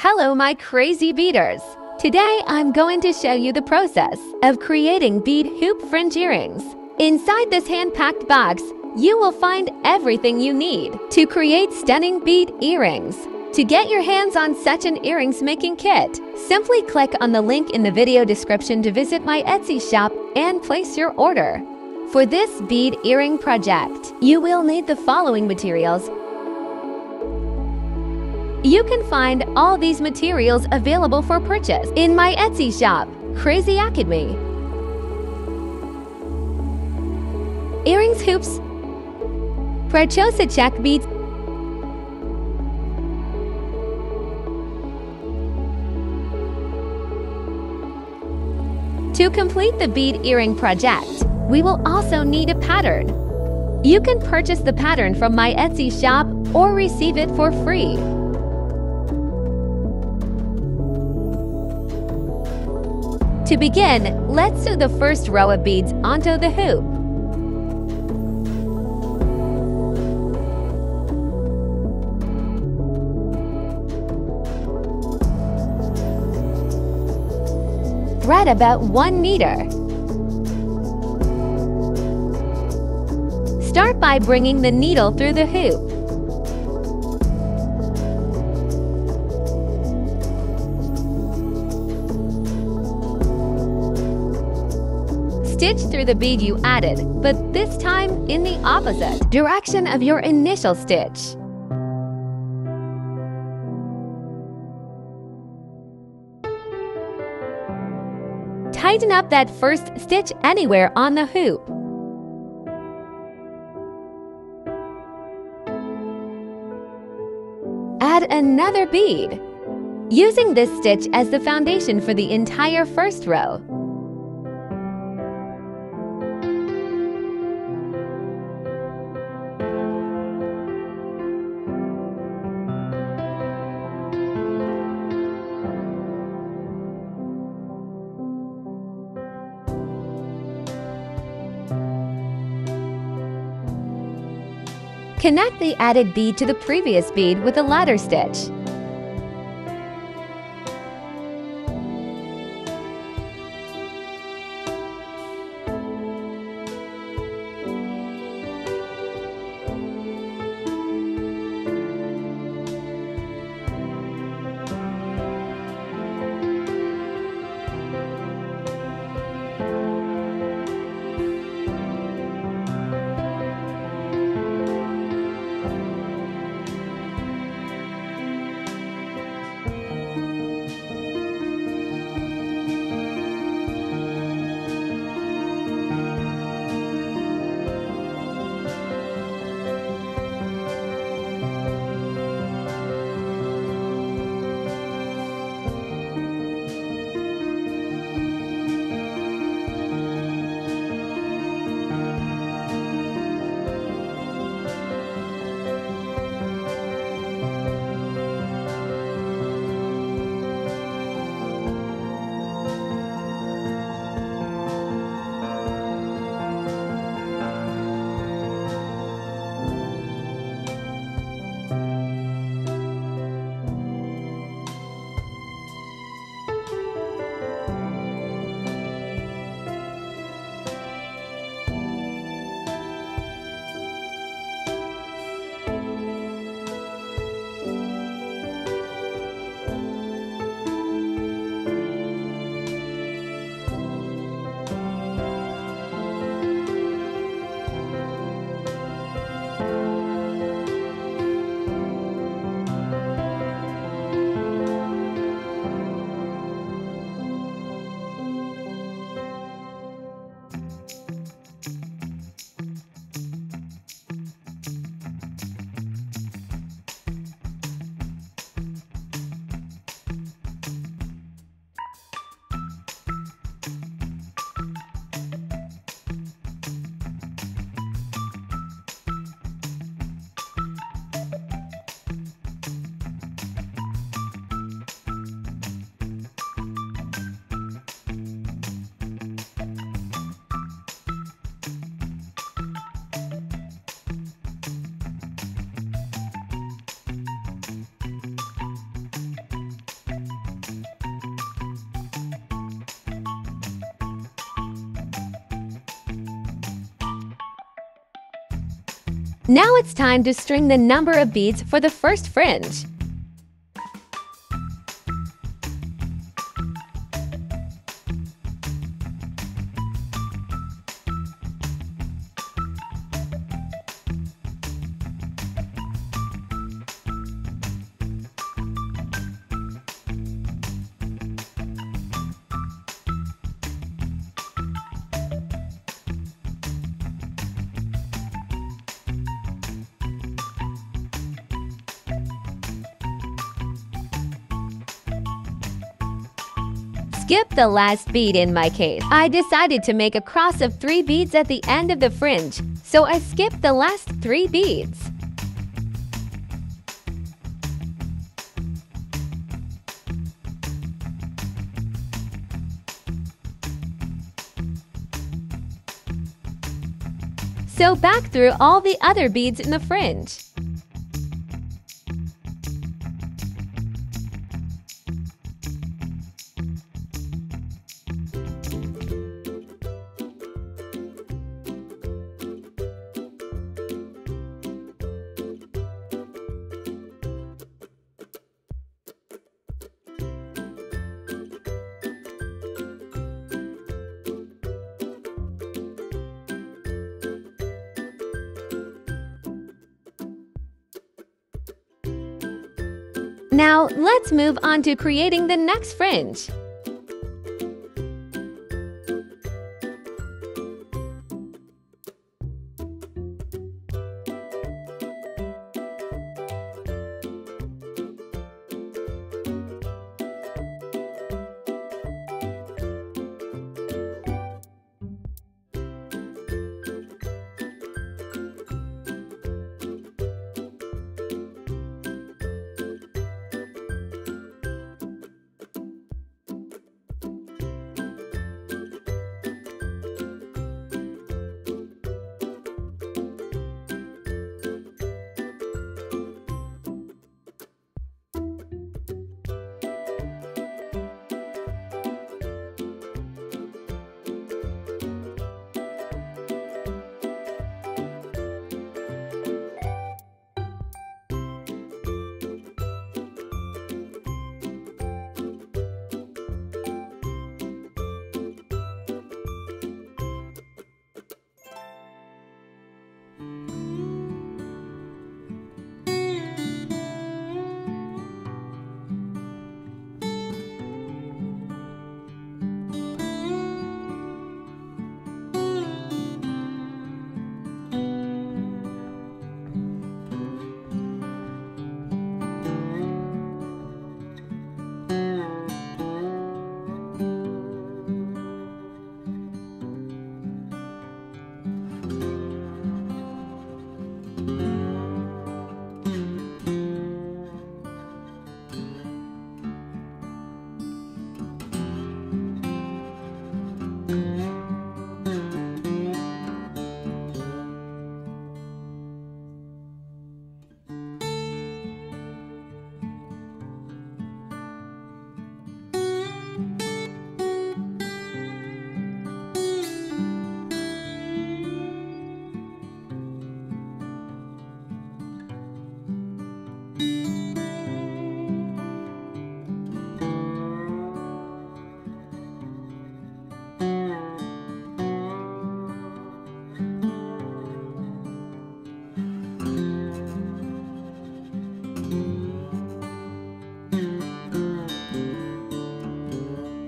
Hello, my crazy beaders! Today, I'm going to show you the process of creating bead hoop fringe earrings. Inside this hand-packed box, you will find everything you need to create stunning bead earrings. To get your hands on such an earrings making kit, simply click on the link in the video description to visit my Etsy shop and place your order. For this bead earring project, you will need the following materials. You can find all these materials available for purchase in my Etsy shop, CrazyAcademy. Earrings, hoops, Preciosa Czech beads, To complete the bead earring project, we will also need a pattern. You can purchase the pattern from my Etsy shop or receive it for free. To begin, let's sew the first row of beads onto the hoop. Right about 1 meter. Start by bringing the needle through the hoop. Stitch through the bead you added, but this time in the opposite direction of your initial stitch. Tighten up that first stitch anywhere on the hoop. Add another bead, using this stitch as the foundation for the entire first row. Connect the added bead to the previous bead with a ladder stitch. Now it's time to string the number of beads for the first fringe. Skip the last bead in my case. I decided to make a cross of 3 beads at the end of the fringe, so I skipped the last 3 beads. So back through all the other beads in the fringe. Now, let's move on to creating the next fringe.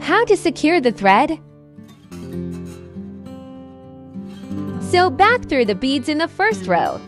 How to secure the thread? Sew back through the beads in the first row.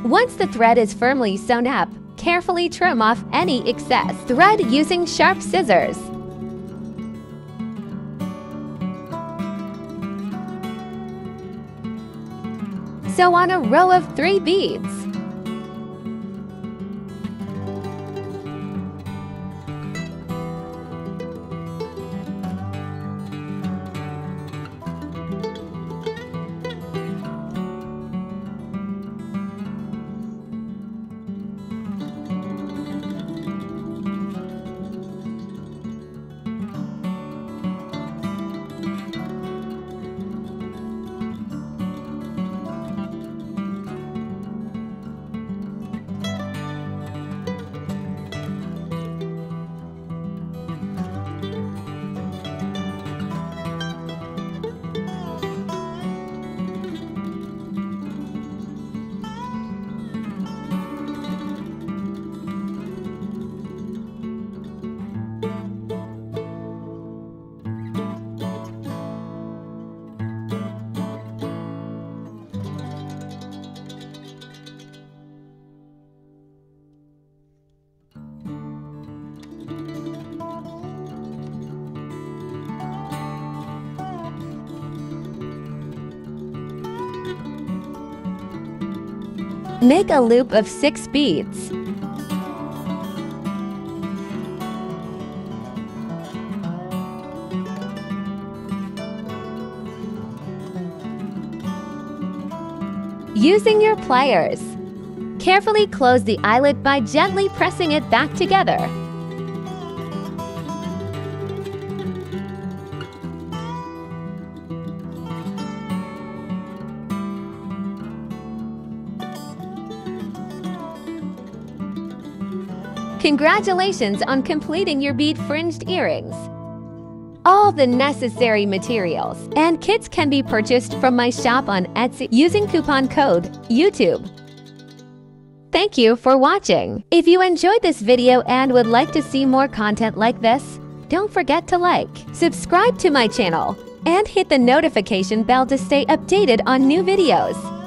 Once the thread is firmly sewn up, carefully trim off any excess thread using sharp scissors. Sew on a row of 3 beads. Make a loop of 6 beads. Using your pliers, carefully close the eyelet by gently pressing it back together. Congratulations on completing your bead fringed earrings. All the necessary materials and kits can be purchased from my shop on Etsy using coupon code YouTube. Thank you for watching. If you enjoyed this video and would like to see more content like this, don't forget to like, subscribe to my channel, and hit the notification bell to stay updated on new videos.